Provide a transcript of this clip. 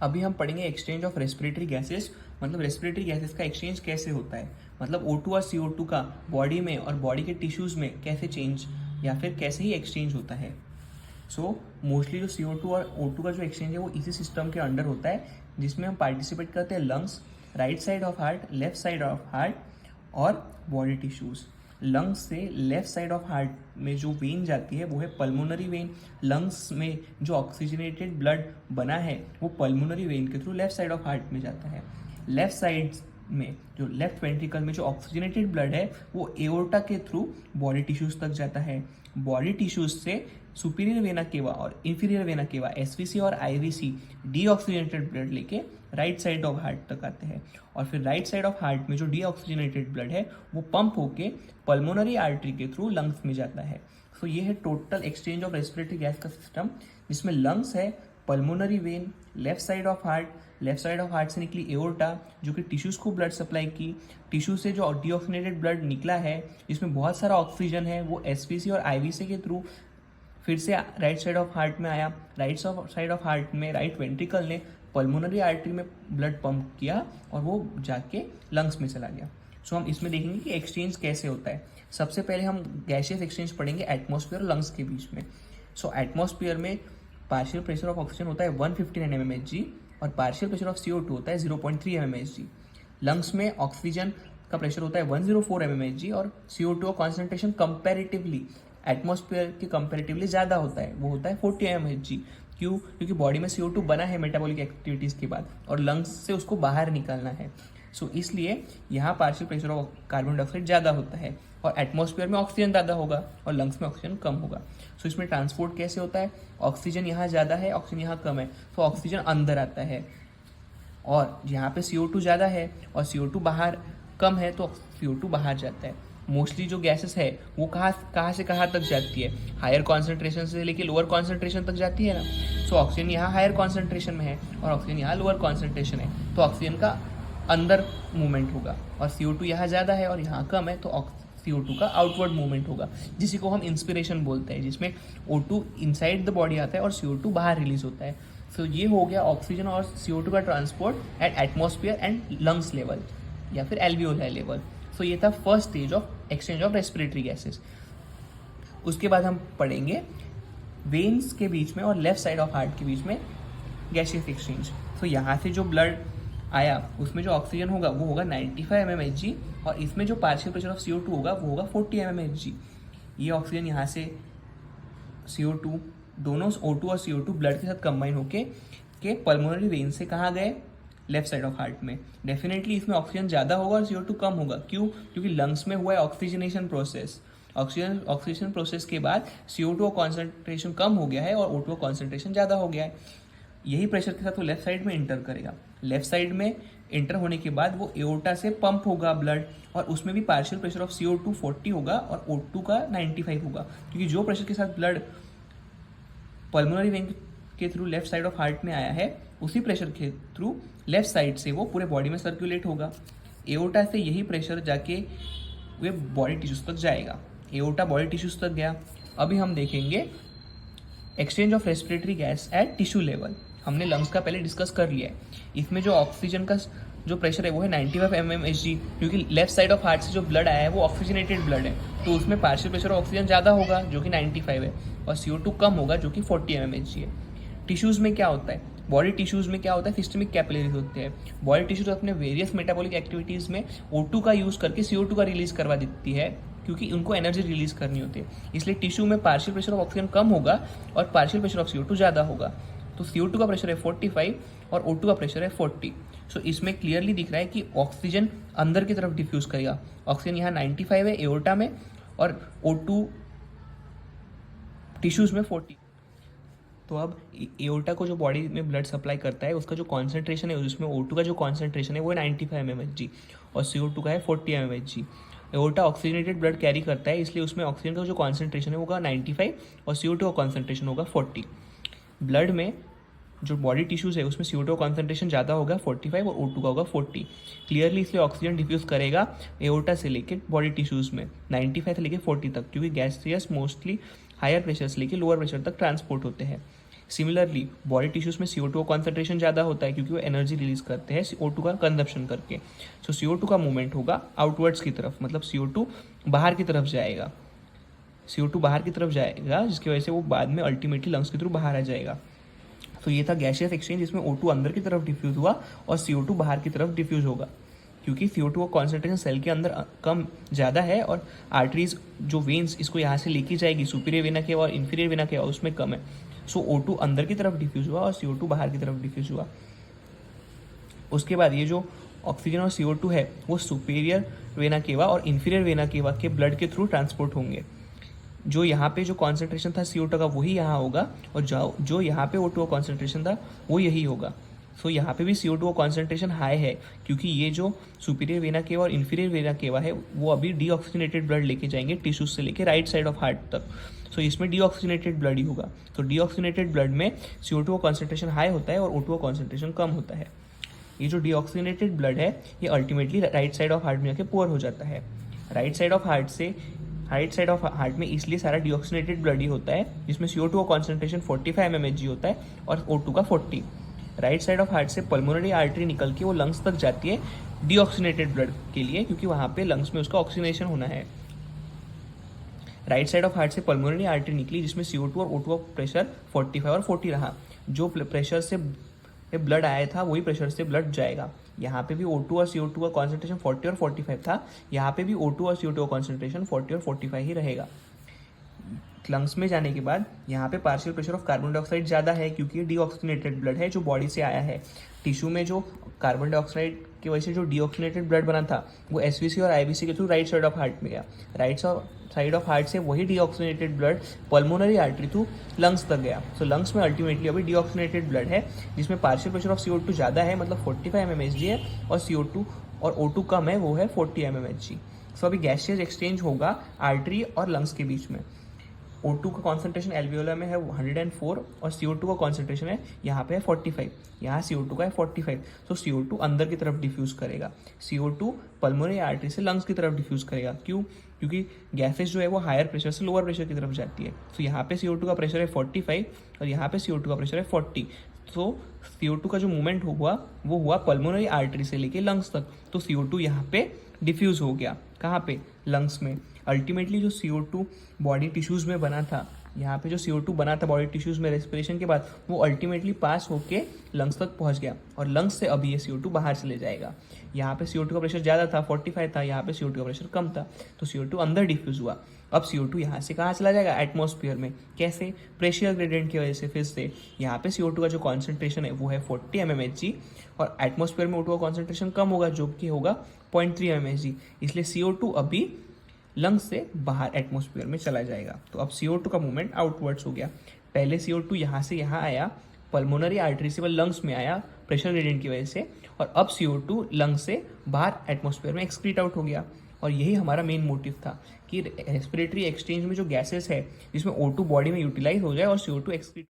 अभी हम पढ़ेंगे एक्सचेंज ऑफ रेस्पिरेटरी गैसेस, मतलब रेस्पिरेटरी गैसेस का एक्सचेंज कैसे होता है, मतलब O2 और CO2 का बॉडी में और बॉडी के टिश्यूज़ में कैसे चेंज या फिर कैसे ही एक्सचेंज होता है। सो मोस्टली जो CO2 और O2 का जो एक्सचेंज है वो इसी सिस्टम के अंडर होता है, जिसमें हम पार्टिसिपेट करते हैं lungs, right side of heart, left side of heart और बॉडी टिश्यूज़। लंग्स से लेफ्ट साइड ऑफ हार्ट में जो वेन जाती है वो है पल्मोनरी वेन। लंग्स में जो ऑक्सीजनेटेड ब्लड बना है वो पल्मोनरी वेन के through left side of heart में जाता है। लेफ्ट साइड में जो लेफ्ट वेंट्रिकल में जो ऑक्सीजनेटेड ब्लड है वो एओर्टा के थ्रू बॉडी टिश्यूज तक जाता है। बॉडी टिश्यूज से सुपीरियर वेना केवा और इंफीरियर वेना केवा एसवीसी और आईवीसी डीऑक्सीजनेटेड ब्लड लेके राइट साइड ऑफ हार्ट तक आते हैं, और फिर राइट साइड ऑफ हार्ट में जो डीऑक्सीजनेटेड ब्लड है वो पंप होके पल्मोनरी आर्टरी के थ्रू लंग्स में जाता है। सो ये है total exchange of respiratory gas का सिस्टम, जिसमें लंग्स है, pulmonary vein, left side of heart से निकली एओर्टा जो कि टिश्यूज को ब्लड सप्लाई की, टिश्यू से जो डीऑक्सीजनेटेड ब्लड निकला है जिसमें बहुत सारा ऑक्सीजन है वो एसपीसी और आईवीसी के थ्रू फिर से राइट साइड ऑफ हार्ट में आया। राइट साइड ऑफ हार्ट में राइट वेंट्रिकल ने पल्मोनरी आर्टरी में ब्लड पंप किया और वो जाके लंग्स में चला गया। सो हम इसमें देखेंगे कि एक्सचेंज कैसे होता है। सबसे पहले हम गैसियस एक्सचेंज पढ़ेंगे एटमॉस्फेयर और लंग्स के बीच में। सो एटमॉस्फेयर में पार्शियल प्रेशर ऑफ ऑक्सीजन होता है 159 mmHg और पार्शियल प्रेशर ऑफ CO2 होता है 0.3 mmHg। लंग्स में ऑक्सीजन का प्रेशर होता है 104 mmHg और CO2 का कॉन्सेंट्रेशन कंपैरेटिवली एटमॉस्फेयर के कंपैरेटिवली ज़्यादा होता है, वो होता है 40 mmHg। क्यों? क्योंकि बॉडी में CO2 बना है मेटाबॉलिक एक्टिविटीज़ के बाद और लंग्स से उसको बाहर निकालना है। सो इसलिए यहाँ partial pressure of carbon dioxide ज़्यादा होता है और एटमॉस्फेयर में ऑक्सीजन ज़्यादा होगा और लंग्स में ऑक्सीजन कम होगा। सो इसमें ट्रांसपोर्ट कैसे होता है? ऑक्सीजन यहाँ ज़्यादा है, ऑक्सीजन यहाँ कम है, तो ऑक्सीजन अंदर आता है, और यहाँ पे CO2 ज़्यादा है और CO2 बाहर कम है तो CO2 बाहर जाता है। मोस्टली जो गैसेस है वो कहाँ से कहाँ तक जाती है? हायर कॉन्सेंट्रेशन से लेके लोअर कॉन्सेंट्रेशन तक जाती है ना। सो ऑक्सीजन यहाँ हायर कॉन्सेंट्रेशन में है और ऑक्सीजन यहाँ लोअर कॉन्सेंट्रेशन है, तो ऑक्सीजन का अंदर मूवमेंट होगा, और CO2 यहाँ ज़्यादा है और यहाँ कम है तो CO2 का आउटवर्ड मूवमेंट होगा, जिसी को हम इंस्पिरेशन बोलते हैं, जिसमें O2 इनसाइड द बॉडी आता है और CO2 बाहर रिलीज होता है। सो ये हो गया ऑक्सीजन और CO2 का transport at atmosphere and lungs level या फिर एल्वियोलाई लेवल। सो ये था first stage of exchange of respiratory gases. उसके बाद हम पढ़ेंगे वेन्स के बीच में और लेफ्ट साइड ऑफ हार्ट के बीच में गैसियस एक्सचेंज। तो यहाँ से जो ब्लड आया उसमें जो ऑक्सीजन होगा वो होगा 95 mmHg और इसमें जो पार्शियल प्रेशर ऑफ CO2 होगा वो होगा 40 mmHg। ये ऑक्सीजन यहाँ से CO2 दोनों O2 और CO2 ब्लड के साथ कंबाइन होके पल्मोनरी वेन से कहाँ गए? लेफ्ट साइड ऑफ हार्ट में। डेफिनेटली इसमें ऑक्सीजन ज़्यादा होगा और CO2 कम होगा। क्यों? क्योंकि लंग्स में हुआ है ऑक्सीजनेशन प्रोसेस। ऑक्सीजन प्रोसेस के बाद CO2 का कॉन्सेंट्रेशन कम हो गया है और O2 का कॉन्सेंट्रेशन ज़्यादा हो गया है। यही प्रेशर के साथ वो लेफ्ट साइड में इंटर करेगा। लेफ्ट साइड में इंटर होने के बाद वो एओर्टा से पंप होगा ब्लड, और उसमें भी पार्शियल प्रेशर ऑफ CO2 40 होगा और O2 का 95 होगा, क्योंकि जो प्रेशर के साथ ब्लड पल्मोनरी वेन के through left side of heart में आया है उसी प्रेशर के थ्रू लेफ्ट साइड से वो पूरे बॉडी में सर्कुलेट होगा। एओर्टा से यही प्रेशर जाके वे बॉडी टिश्यूज तक जाएगा। एओर्टा बॉडी टिश्यूज तक गया। अभी हम देखेंगे exchange of respiratory gas at tissue level. हमने लंग्स का पहले डिस्कस कर लिया है। इसमें जो ऑक्सीजन का जो प्रेशर है वो है 95 mmHg, क्योंकि लेफ्ट साइड ऑफ हार्ट से जो ब्लड आया है वो ऑक्सीजनेटेड ब्लड है, तो उसमें पार्शियल प्रेशर ऑफ ऑक्सीजन ज़्यादा होगा जो कि 95 है, और CO2 कम होगा जो कि 40 mmHg है। टिश्यूज़ में क्या होता है? बॉडी टिश्यूज़ में क्या होता है? सिस्टमिक कैपिलरीज होते हैं। बॉडी टिश्यूज अपने वेरियस मेटाबॉलिक एक्टिविटीज़ में O2 का यूज़ करके CO2 का रिलीज करवा देती है, क्योंकि उनको एनर्जी रिलीज करनी होती है। इसलिए टिश्यू में पार्शियल प्रेशर ऑफ ऑक्सीजन कम होगा और पार्शियल प्रेशर ऑफ CO2 ज़्यादा होगा। तो CO2 का प्रेशर है 45 और O2 का प्रेशर है 40। सो इसमें क्लियरली दिख रहा है कि ऑक्सीजन अंदर की तरफ डिफ्यूज करेगा। ऑक्सीजन यहाँ 95 है एओर्टा में और O2 टिश्यूज में 40। तो अब एओर्टा को जो बॉडी में ब्लड सप्लाई करता है उसका जो कॉन्सेंट्रेशन है, उसमें O2 का जो कॉन्सेंट्रेशन है वो है 95 mmHg और CO2 का है 40 mmHg। Aorta oxygenated blood carry करता है, इसलिए उसमें ऑक्सीजन का जो कॉन्सेंट्रेशन है वो होगा 95 और CO2 का कॉन्सेंट्रेशन होगा 40। ब्लड में जो बॉडी टिश्यूज है उसमें CO2 का कॉन्सेंट्रेशन ज़्यादा होगा 45 और O2 का होगा 40। क्लियरली इसलिए ऑक्सीजन डिफ्यूज करेगा एओर्टा से लेके बॉडी टिश्यूज़ में 95 से लेके 40 तक, क्योंकि गैसियस मोस्टली हायर प्रेशर से लेके लोअर प्रेशर तक ट्रांसपोर्ट होते हैं। सिमिलरली बॉडी टिश्यूज में CO2 का कॉन्सेंट्रेशन ज़्यादा होता है क्योंकि वो एनर्जी रिलीज करते हैं CO2 का कंजप्शन करके। सो CO2 का मूवमेंट होगा आउटवर्ड्स की तरफ, मतलब CO2 बाहर की तरफ जाएगा, CO2 बाहर की तरफ जाएगा, जिसकी वजह से वो बाद में अल्टीमेटली लंग्स के थ्रू बाहर आ जाएगा। तो ये था गैसियस एक्सचेंज, जिसमें O2 अंदर की तरफ डिफ्यूज हुआ और CO2 बाहर की तरफ डिफ्यूज होगा, क्योंकि CO2 का कॉन्सेंट्रेशन सेल के अंदर कम ज़्यादा है और आर्टरीज जो वेन्स इसको यहाँ से लेके जाएगी सुपीरियर वेना केवा और इन्फीरियर वेना केवा उसमें कम है। सो O2 अंदर की तरफ डिफ्यूज हुआ और CO2 बाहर की तरफ डिफ्यूज हुआ। उसके बाद ये जो ऑक्सीजन और CO2 है वो सुपीरियर वेना केवा और इन्फीरियर वेना केवा के ब्लड के थ्रू ट्रांसपोर्ट होंगे। जो यहाँ पे जो कॉन्सेंट्रेशन था CO2 का वही यहाँ होगा और जो यहाँ पे O2 का कॉन्सेंट्रेशन था वो यही होगा। सो यहाँ पे भी CO2 का कॉन्सेंट्रेशन हाई है क्योंकि ये जो सुपीरियर वेना केवा और इन्फीरियर वेना केवा है वो अभी डीऑक्सीजनेटेड ब्लड लेके जाएंगे टिश्यूज से लेके राइट साइड ऑफ हार्ट तक। सो इसमें डीऑक्सीजनेटेड ब्लड ही होगा। तो डीऑक्सीजनेटेड ब्लड में CO2 का कॉन्सेंट्रेशन हाई होता है और O2 का कॉन्सेंट्रेशन कम होता है। ये जो डीऑक्सीजनेटेड ब्लड है ये ultimately right side of heart में जाके पोर हो जाता है। राइट साइड ऑफ हार्ट में इसलिए सारा डीऑक्सीजनेटेड ब्लड ही होता है, जिसमें CO2 का कॉन्सेंट्रेशन 45 mmHg होता है और O2 का 40। राइट साइड ऑफ हार्ट से पल्मोनरी आर्टरी निकल के वो लंग्स तक जाती है डीऑक्सीजनेटेड ब्लड के लिए, क्योंकि वहाँ पे लंग्स में उसका ऑक्सीजनेशन होना है। राइट साइड ऑफ हार्ट से पल्मोनरी आर्टरी निकली जिसमें CO2 और O2 का प्रेशर 45 और 40 रहा। जो प्रेशर से ब्लड आया था वही प्रेशर से ब्लड जाएगा। यहाँ पे भी O2 और CO2 का कॉन्सेंट्रेशन 40 और 45 था, यहाँ पे भी O2 और CO2 का कॉन्सेंट्रेशन 40 और 45 ही रहेगा। लंग्स में जाने के बाद यहाँ पे partial pressure of carbon dioxide ज़्यादा है क्योंकि डीऑक्सीजनेटेड ब्लड है जो बॉडी से आया है। टिश्यू में जो कार्बन डाइऑक्साइड की वजह से जो डीऑक्सीजनेटेड ब्लड बना था वो SVC और IVC के through right side of heart में गया। राइट साइड ऑफ हार्ट से वही deoxygenated blood pulmonary artery through lungs तक गया। सो लंग्स में अल्टीमेटली अभी डीऑक्सीजनेटेड ब्लड है जिसमें पार्शियल प्रेशर ऑफ CO2 ज़्यादा है, मतलब 45 mmHg है, और CO2 और O2 कम है, वो है 40 mmHg। सो अभी गैसियस एक्सचेंज होगा आर्टरी और लंग्स के बीच में। O2 का कॉन्सेंट्रेशन एल्वियोला में है 104 और CO2 का कॉन्सेंट्रेशन है यहाँ पे है 45, यहाँ CO2 का है 45। तो CO2 अंदर की तरफ डिफ्यूज करेगा, CO2 पल्मोनरी आर्टरी से लंग्स की तरफ डिफ्यूज करेगा। क्यों? क्योंकि गैसेस जो है वो हायर प्रेशर से लोअर प्रेशर की तरफ जाती है। तो यहाँ पे CO2 का प्रेशर है 45 और यहाँ पे CO2 का प्रेशर है 40। तो CO2 का जो मूवमेंट हुआ वो हुआ पल्मोनरी आर्टरी से लेके लंग्स तक। तो CO2 यहाँ पे डिफ्यूज हो गया, कहाँ पे? लंग्स में। अल्टीमेटली जो CO2 बॉडी टिश्यूज़ में बना था, यहाँ पे जो CO2 बना था बॉडी टिश्यूज़ में रेस्पिरेशन के बाद, वो अल्टीमेटली पास होके लंग्स तक पहुँच गया और लंग्स से अभी ये CO2 बाहर चले जाएगा। यहाँ पे CO2 का प्रेशर ज़्यादा था, 45 था, यहाँ पे CO2 का प्रेशर कम था, तो CO2 अंदर डिफ्यूज़ हुआ। अब CO2 यहाँ से कहाँ चला जाएगा? एटमॉस्फेयर में। कैसे? प्रेशर ग्रेडियंट की वजह से। फिर से यहाँ पे CO2 का जो कॉन्सेंट्रेशन है वो है 40 mmHg और एटमॉस्फेयर में O2 का कॉन्सेंट्रेशन कम होगा जो कि होगा 0.3 mmHg, इसलिए CO2 अभी लंग्स से बाहर एटमॉस्फेयर में चला जाएगा। तो अब CO2 का मूवमेंट आउटवर्ड्स हो गया। पहले CO2 यहाँ से यहाँ आया, पल्मोनरी आर्टरी से वो लंग्स में आया प्रेशर ग्रेडियंट की वजह से, और अब CO2 लंग्स से बाहर एटमॉस्फेयर में एक्सक्रीट आउट हो गया। और यही हमारा मेन मोटिव था कि रेस्पिरेटरी एक्सचेंज में जो गैसेस है जिसमें O2 बॉडी में यूटिलाइज हो जाए और CO2 एक्सक्रीट